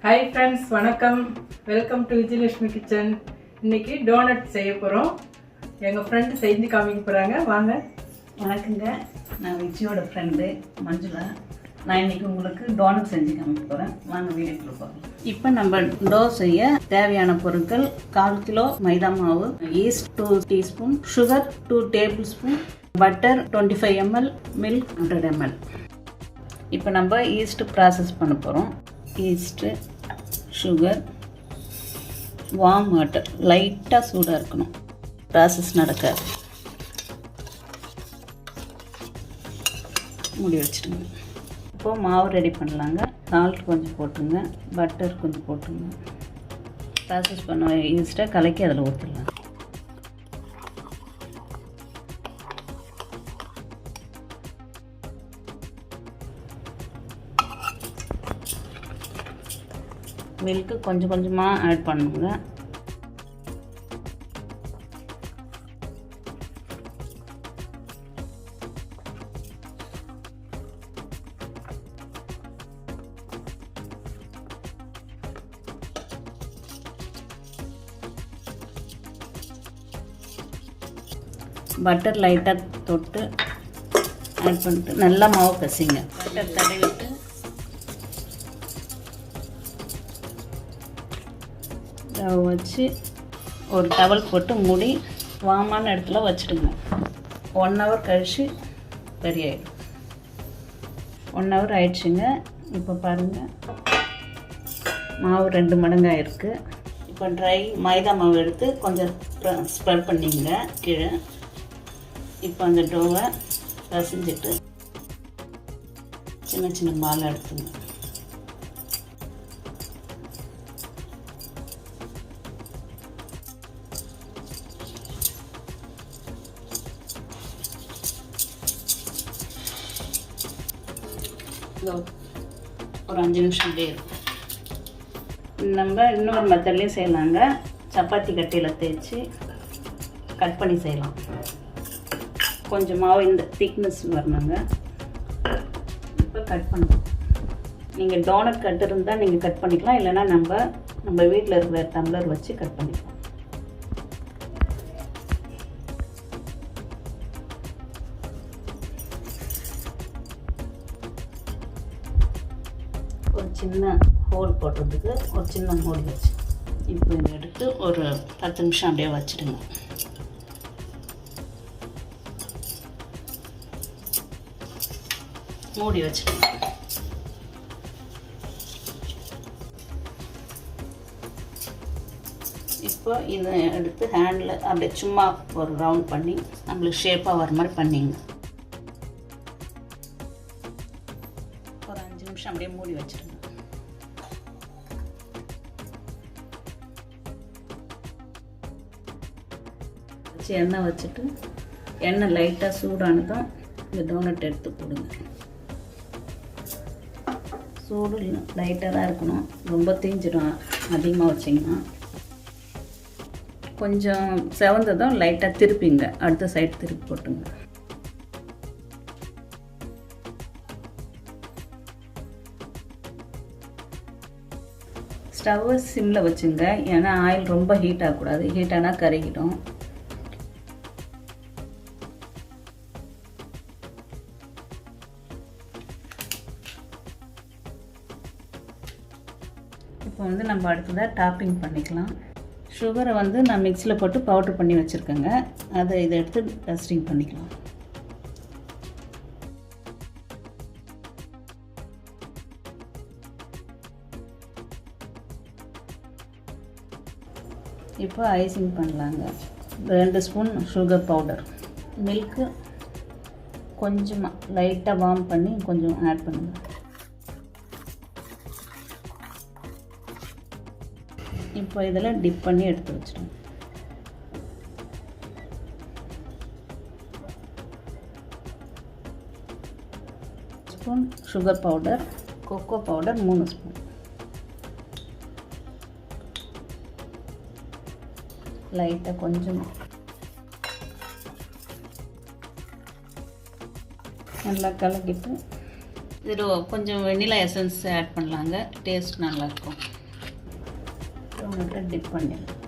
Hi friends, வணக்கம். Welcome to Vijayalakshmi kitchen. இன்னைக்கு donut செய்ய போறோம். எங்க friend செஞ்சு காமிக்க போறாங்க. வாங்க. வணக்கங்க. நான் விஜயோட friend மஞ்சுளா. நான் இன்னைக்கு உங்களுக்கு டோனட் செஞ்சு காமிக்க போறேன். வாங்க வீடியோக்குள்ள போகலாம். இப்போ நம்ம டோ செய்ய தேவையான பொருட்கள் 1/4 கிலோ மைதா மாவு, yeast 2 teaspoon, sugar 2 tablespoon, butter 25 ml, milk 100 ml. இப்போ நம்ம ஈஸ்ட் ப்ராசஸ் பண்ண போகிறோம். ஈஸ்ட்டு, சுகர், வார்ம் வாட்டர், லைட்டாக சூடாக இருக்கணும். ப்ராசஸ் நடக்காது. மூடி வச்சுடுங்க. இப்போது மாவு ரெடி பண்ணலாங்க. சால்ட் கொஞ்சம் போட்டுருங்க, பட்டர் கொஞ்சம் போட்டுருங்க. ப்ராசஸ் பண்ண ஈஸ்ட்டை கலக்கி அதில் ஊற்றிடலாம். மில்க்கு கொஞ்சம் கொஞ்சமாக ஆட் பண்ணுங்க. பட்டர் லைட்டாக தொட்டு ஆட் பண்ணிட்டு நல்லா மாவு பசிங்க. பட்டர் தடவிட்டு வச்சு ஒரு டவல் போட்டு மூடி வாமான இடத்துல வச்சுடுங்க. 1 hour கழிச்சு ரெடி ஆகிடும். 1 hour ஆயிடுச்சுங்க. இப்போ பாருங்கள், மாவு 2 மடங்காக இருக்குது. இப்போ ட்ரை மைதா மாவு எடுத்து கொஞ்சம் ஸ்ப்ரெட் பண்ணிங்க கீழே. இப்போ அந்த டோவை பசைஞ்சிட்டு சின்ன சின்ன பால் எடுத்துங்க. ஒரு 5 நிமிஷம் அப்படியே இருக்கும். நம்ம இன்னொரு மெத்தட்லேயும் செய்யலாங்க. சப்பாத்தி கட்டையில் தேய்ச்சி கட் பண்ணி செய்யலாம். கொஞ்சம் மாவு இந்த திக்னஸ் வரணுங்க. இப்போ கட் பண்ணலாம். நீங்கள் டோனட் கட் இருந்தால் நீங்கள் கட் பண்ணிக்கலாம், இல்லைனா நம்ம வீட்டில் இருக்கிற டம்ளர் வச்சு கட் பண்ணிக்கலாம். ஒரு சின்ன ஹோல் போடுறதுக்கு ஒரு சின்ன மூடி வச்சு இப்போ இதை எடுத்து ஒரு 10 நிமிஷம் அப்படியே வச்சுடுங்க. மூடி வச்சுடுங்க. இப்போ இதை எடுத்து ஹேண்டில் அப்படியே சும்மா ஒரு ரவுண்ட் பண்ணி நம்மளுக்கு ஷேப்பாக வர மாதிரி பண்ணிங்க. ஒரு 5 நிமிஷம் அப்படியே மூடி வச்சுடுங்க. எண்ணெய் வச்சுட்டு எண்ணெய் லைட்டாக சூடானதும் இந்த டோனட் எடுத்து போடுங்க. சூடு லைட்டாக தான் இருக்கணும், ரொம்ப தீஞ்சிடும் அதிகமாக வச்சிங்கன்னா. கொஞ்சம் செவந்ததும் லைட்டாக திருப்பிங்க, அடுத்த சைடு திருப்பி போட்டுங்க. ஸ்டவ்வை சிம்மில் வச்சுங்க, ஏன்னா ஆயில் ரொம்ப ஹீட் ஆகக்கூடாது. ஹீட் ஆனால் கருகிடும். இப்போ நம்ம அடுத்ததாக டாப்பிங் பண்ணிக்கலாம். சுகரை நான் மிக்ஸியில் போட்டு பவுட்ரு பண்ணி வச்சுருக்கேங்க. அதை இதை எடுத்து டஸ்டிங் பண்ணிக்கலாம். இப்போ ஐசிங் பண்ணலாங்க. 2 ஸ்பூன் சுகர் பவுடர், மில்க்கு கொஞ்சமாக லைட்டாக வார்ம் பண்ணி கொஞ்சம் ஆட் பண்ணுங்கள். இப்போ இதில் டிப் பண்ணி எடுத்து வச்சிடுங்க. Spoon sugar powder, cocoa powder 3 spoon, லைட்டாக கொஞ்சம் நல்லா கலக்கிட்டு இதில் கொஞ்சம் வெண்ணிலா எசன்ஸ் ஆட் பண்ணலாங்க. டேஸ்ட் நல்லாயிருக்கும். டோனட்டில் டிப் பண்ணிடலாம்.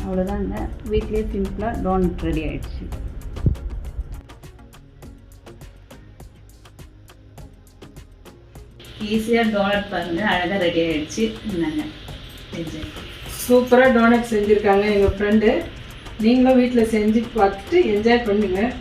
அவ்வளோதாங்க, வீட்லேயே சிம்பிளாக டோனட் ரெடி ஆகிடுச்சு. ஈஸியாக டோனட் பாருங்கள், அழகாக ரெடி ஆகிடுச்சு. என்னங்க சூப்பராக டோனட் செஞ்சுருக்காங்க எங்கள் ஃப்ரெண்டு. நீங்களும் வீட்டில் செஞ்சு பார்த்துட்டு என்ஜாய் பண்ணுங்கள்.